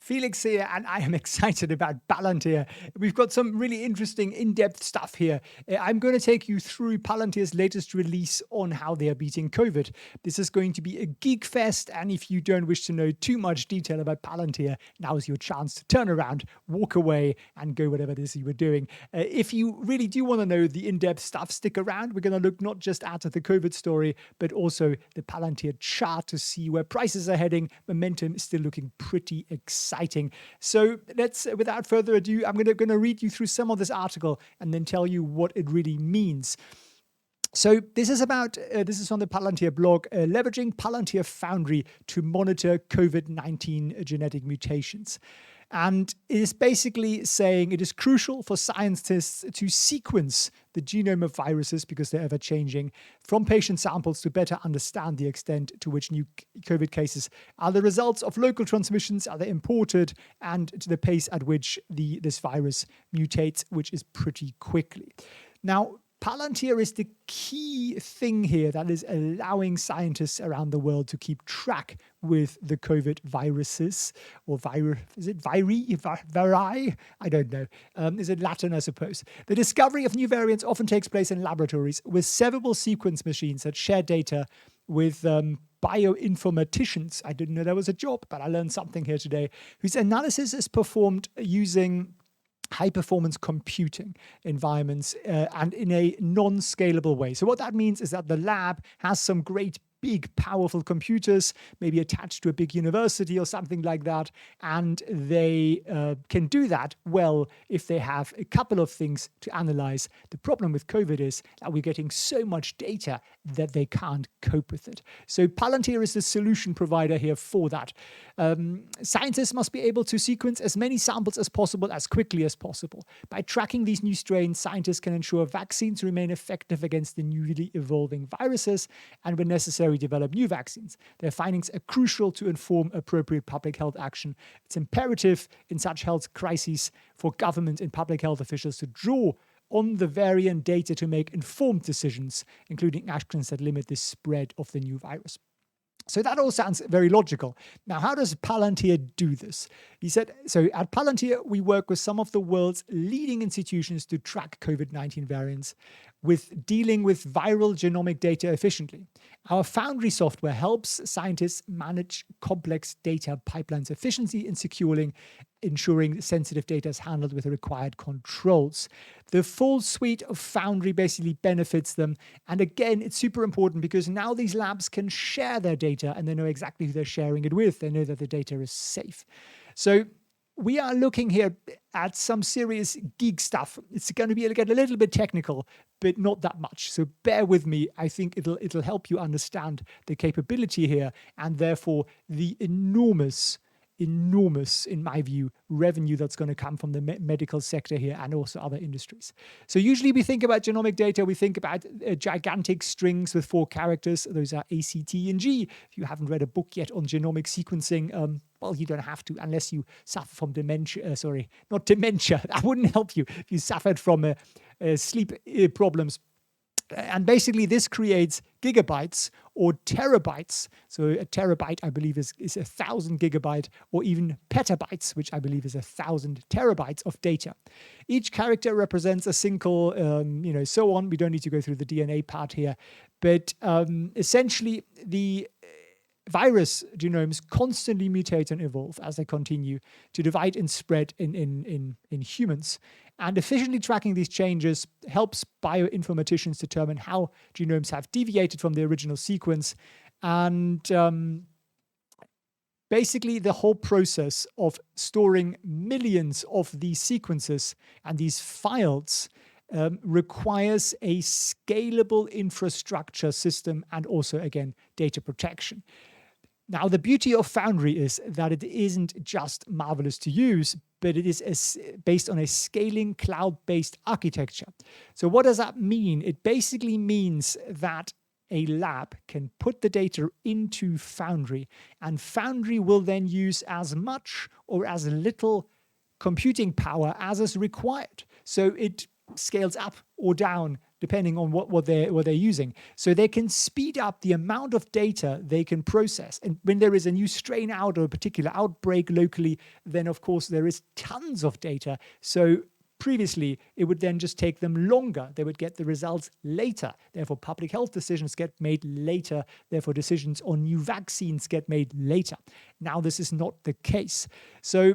Felix here, and I am excited about Palantir. We've got some really interesting in-depth stuff here. I'm going to take you through Palantir's latest release on how they are beating COVID. This is going to be a geek fest, and if you don't wish to know too much detail about Palantir, now is your chance to turn around, walk away, and go whatever it is you were doing. If you really do want to know the in-depth stuff, stick around. We're going to look not just at the COVID story, but also the Palantir chart to see where prices are heading. Momentum is still looking pretty exciting. So let's, without further ado, I'm going to read you through some of this article and then tell you what it really means. So this is about, this is on the Palantir blog, leveraging Palantir Foundry to monitor COVID-19 genetic mutations. And it is basically saying it is crucial for scientists to sequence the genome of viruses, because they're ever changing, from patient samples to better understand the extent to which new COVID cases are the results of local transmissions, are they imported, and to the pace at which this virus mutates, which is pretty quickly. Now, Palantir is the key thing here that is allowing scientists around the world to keep track with the COVID viruses, or is it viri? I don't know. Is it Latin, I suppose? The discovery of new variants often takes place in laboratories with several sequence machines that share data with bioinformaticians. I didn't know there was a job, but I learned something here today, whose analysis is performed using high-performance computing environments and in a non-scalable way. So what that means is that the lab has some great big, powerful computers, maybe attached to a big university or something like that, and they can do that well if they have a couple of things to analyze. The problem with COVID is that we're getting so much data that they can't cope with it. So Palantir is the solution provider here for that. Scientists must be able to sequence as many samples as possible, as quickly as possible. By tracking these new strains, scientists can ensure vaccines remain effective against the newly evolving viruses, and when necessary, develop new vaccines. Their findings are crucial to inform appropriate public health action. It's imperative in such health crises for government and public health officials to draw on the variant data to make informed decisions, including actions that limit the spread of the new virus. So that all sounds very logical. Now, how does Palantir do this? He said, so at Palantir, we work with some of the world's leading institutions to track COVID-19 variants with dealing with viral genomic data efficiently. Our Foundry software helps scientists manage complex data pipelines efficiently and securely, ensuring sensitive data is handled with the required controls. The full suite of Foundry basically benefits them. And again, it's super important because now these labs can share their data and they know exactly who they're sharing it with. They know that the data is safe. So we are looking here at some serious geek stuff. It's going to get a little bit technical, but not that much. So bear with me. I think it'll help you understand the capability here, and therefore the enormous, in my view, revenue that's going to come from the medical sector here and also other industries. So usually we think about genomic data, we think about gigantic strings with 4 characters. Those are A, C, T, and G. If you haven't read a book yet on genomic sequencing, well, you don't have to unless you suffer from dementia. Sorry, not dementia. That wouldn't help you if you suffered from sleep problems. And basically, this creates gigabytes or terabytes. So a terabyte, I believe, is 1,000 gigabyte, or even petabytes, which I believe is 1,000 terabytes of data. Each character represents a single, so on. We don't need to go through the DNA part here. But essentially, the virus genomes constantly mutate and evolve as they continue to divide and spread in humans. And efficiently tracking these changes helps bioinformaticians determine how genomes have deviated from the original sequence. And basically, the whole process of storing millions of these sequences and these files requires a scalable infrastructure system and also, again, data protection. Now, the beauty of Foundry is that it isn't just marvelous to use, but it is based on a scaling cloud-based architecture. So what does that mean? It basically means that a lab can put the data into Foundry, and Foundry will then use as much or as little computing power as is required. So it scales up or down depending on what they're using. So they can speed up the amount of data they can process. And when there is a new strain out or a particular outbreak locally, then of course there is tons of data. So previously, it would then just take them longer. They would get the results later. Therefore, public health decisions get made later. Therefore, decisions on new vaccines get made later. Now, this is not the case. So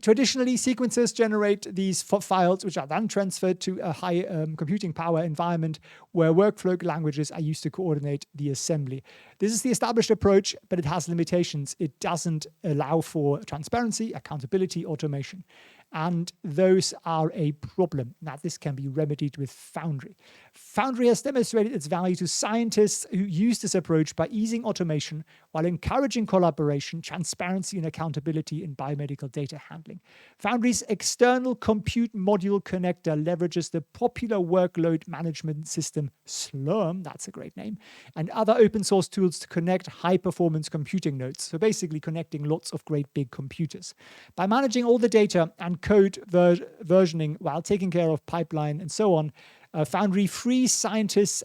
traditionally, sequencers generate these files, which are then transferred to a high computing power environment where workflow languages are used to coordinate the assembly. This is the established approach, but it has limitations. It doesn't allow for transparency, accountability, automation. And those are a problem. Now, this can be remedied with Foundry. Foundry has demonstrated its value to scientists who use this approach by easing automation while encouraging collaboration, transparency, and accountability in biomedical data handling. Foundry's external compute module connector leverages the popular workload management system Slurm, that's a great name, and other open source tools to connect high-performance computing nodes. So basically connecting lots of great big computers. By managing all the data and code versioning while taking care of pipeline and so on, Foundry frees scientists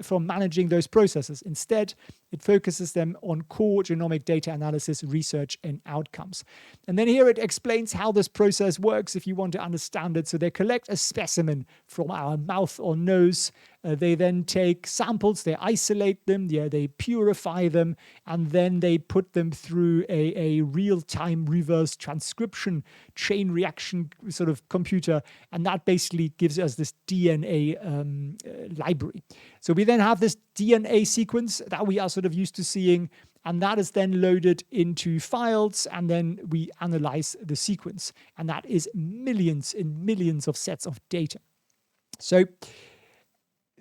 from managing those processes. Instead, it focuses them on core genomic data analysis, research, and outcomes. And then here it explains how this process works if you want to understand it. So they collect a specimen from our mouth or nose. They then take samples, they isolate them, they purify them, and then they put them through a real-time reverse transcription chain reaction sort of computer. And that basically gives us this DNA library. So we then have this DNA sequence that we are sort of used to seeing, and that is then loaded into files, and then we analyze the sequence. And that is millions and millions of sets of data. So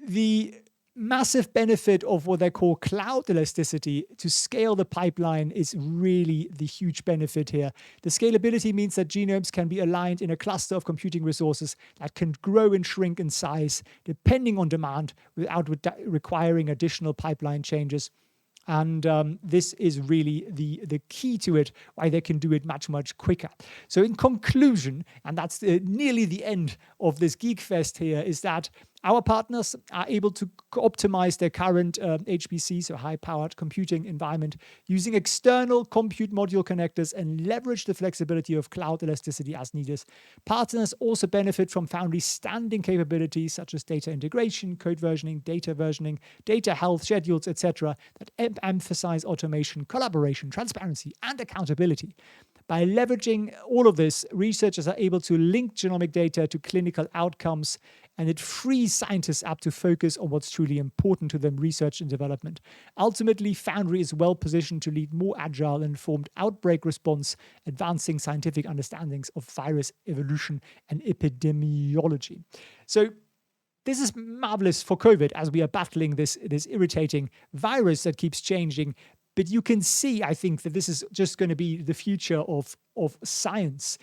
the massive benefit of what they call cloud elasticity to scale the pipeline is really the huge benefit here. The scalability means that genomes can be aligned in a cluster of computing resources that can grow and shrink in size depending on demand without requiring additional pipeline changes. And this is really the key to it, why they can do it much, much quicker. So in conclusion, and that's nearly the end of this Geek Fest here, is that our partners are able to optimize their current HPC, so high-powered computing environment, using external compute module connectors and leverage the flexibility of cloud elasticity as needed. Partners also benefit from Foundry's standing capabilities such as data integration, code versioning, data health, schedules, etc., that emphasize automation, collaboration, transparency, and accountability. By leveraging all of this, researchers are able to link genomic data to clinical outcomes, and it frees scientists up to focus on what's truly important to them, research and development. Ultimately, Foundry is well positioned to lead more agile and informed outbreak response, advancing scientific understandings of virus evolution and epidemiology. So this is marvelous for COVID as we are battling this irritating virus that keeps changing. But you can see, I think, that this is just going to be the future of science.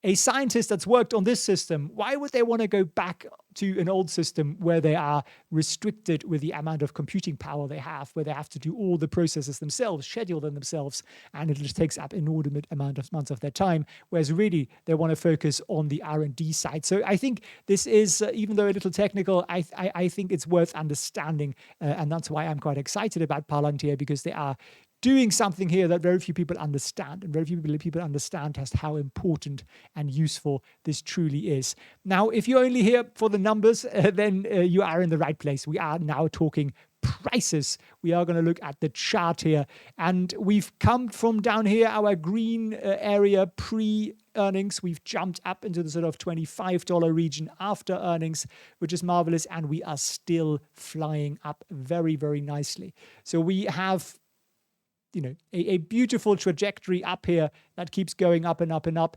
A scientist that's worked on this system, why would they want to go back to an old system where they are restricted with the amount of computing power they have, where they have to do all the processes themselves, schedule them themselves, and it just takes up an inordinate amount of months of their time, whereas really they want to focus on the R&D side. So I think this is, even though a little technical, I think it's worth understanding, and that's why I'm quite excited about Palantir, because they are doing something here that very few people understand, and very few people understand just how important and useful this truly is. Now, if you're only here for the numbers, then you are in the right place. We are now talking prices. We are going to look at the chart here, and we've come from down here, our green area pre-earnings. We've jumped up into the sort of $25 region after earnings, which is marvelous, and we are still flying up very, very nicely. So we have a beautiful trajectory up here that keeps going up and up and up.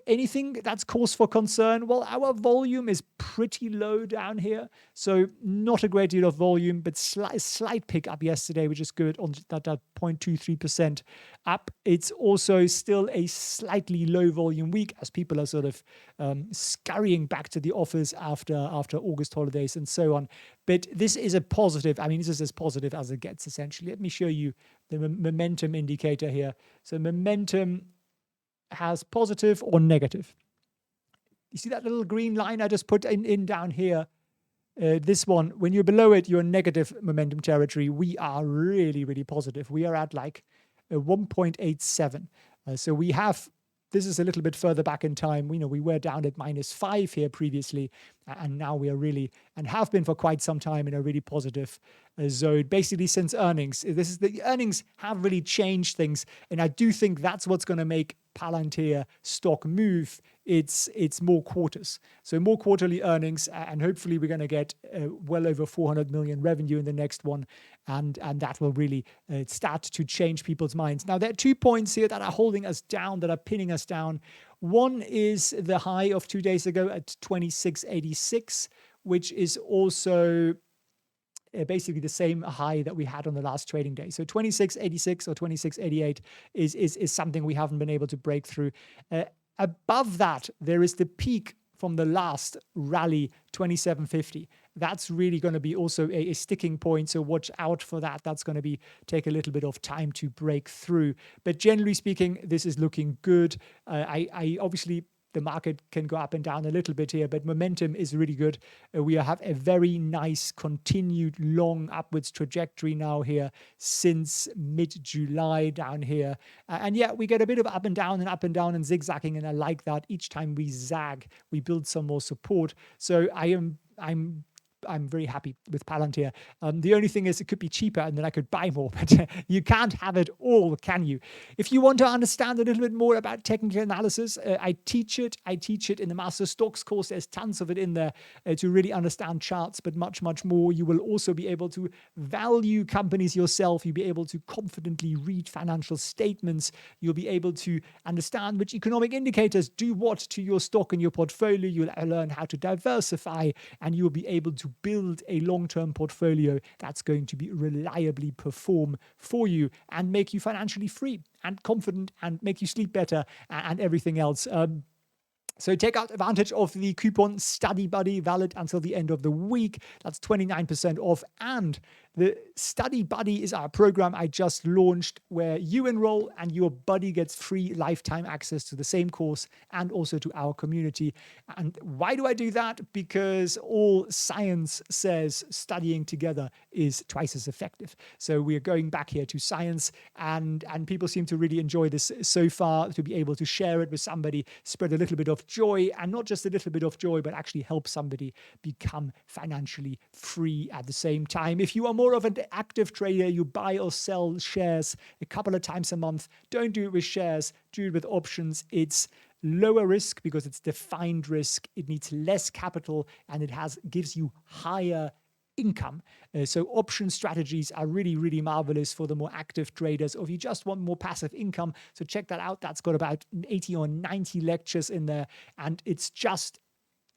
Anything that's cause for concern? Well, our volume is pretty low down here, so not a great deal of volume, but slight pick up yesterday, which is good on that 0.23% up. It's also still a slightly low volume week as people are sort of scurrying back to the office after August holidays and so on. But this is a positive. I mean, this is as positive as it gets, essentially. Let me show you the momentum indicator here. So momentum has positive or negative. You see that little green line I just put in down here? This one, when you're below it, you're in negative momentum territory. We are really, really positive. We are at like 1.87. So we have, this is a little bit further back in time. We were down at -5 here previously, and now we are really, and have been for quite some time, in a really positive zone, basically since earnings. The earnings have really changed things, and I do think that's what's going to make Palantir stock move. It's more quarters, so more quarterly earnings, and hopefully we're going to get well over 400 million revenue in the next one, and that will really start to change people's minds. Now, there are 2 points here that are holding us down, that are pinning us down. One is the high of 2 days ago at 26.86, which is also basically the same high that we had on the last trading day. So 26.86 or 26.88 is something we haven't been able to break through. Above that, there is the peak from the last rally, 27.50. That's really going to be also a sticking point, so watch out for that. That's going to take a little bit of time to break through. But generally speaking, this is looking good. I obviously, the market can go up and down a little bit here, but momentum is really good. We have a very nice continued long upwards trajectory now here since mid-July down here. And yeah, we get a bit of up and down and zigzagging, and I like that. Each time we zag, we build some more support. So I'm very happy with Palantir. The only thing is it could be cheaper and then I could buy more, but you can't have it all, can you? If you want to understand a little bit more about technical analysis, I teach it. I teach it in the Master Stocks course. There's tons of it in there to really understand charts, but much, much more. You will also be able to value companies yourself. You'll be able to confidently read financial statements. You'll be able to understand which economic indicators do what to your stock and your portfolio. You'll learn how to diversify, and you'll be able to build a long-term portfolio that's going to be reliably perform for you and make you financially free and confident and make you sleep better and everything else. So take out advantage of the coupon Study Buddy, valid until the end of the week. That's 29% off. And the Study Buddy is our program I just launched, where you enroll and your buddy gets free lifetime access to the same course and also to our community. And why do I do that? Because all science says studying together is twice as effective. So we are going back here to science, and people seem to really enjoy this so far, to be able to share it with somebody, spread a little bit of joy, and not just a little bit of joy, but actually help somebody become financially free at the same time. If you are more of an active trader, you buy or sell shares a couple of times a month, don't do it with shares, do it with options. It's lower risk because it's defined risk. It needs less capital, and it gives you higher income. So option strategies are really, really marvelous for the more active traders, or if you just want more passive income. So check that out. That's got about 80 or 90 lectures in there, and it's just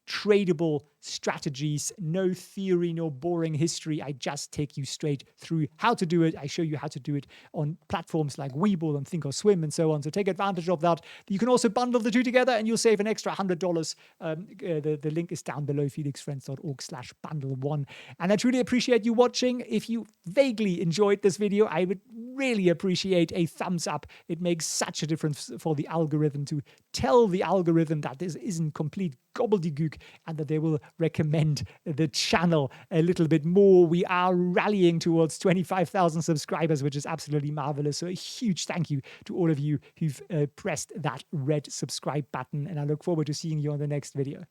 tradable strategies, no theory, no boring history. I just take you straight through how to do it. I show you how to do it on platforms like Webull and Thinkorswim and so on. So take advantage of that. You can also bundle the two together and you'll save an extra $100. The link is down below, felixfriends.org/bundle1. And I truly appreciate you watching. If you vaguely enjoyed this video, I would really appreciate a thumbs up. It makes such a difference for the algorithm to tell the algorithm that this isn't complete gobbledygook and that they will recommend the channel a little bit more. We are rallying towards 25,000 subscribers, which is absolutely marvelous. So a huge thank you to all of you who've pressed that red subscribe button, and I look forward to seeing you on the next video.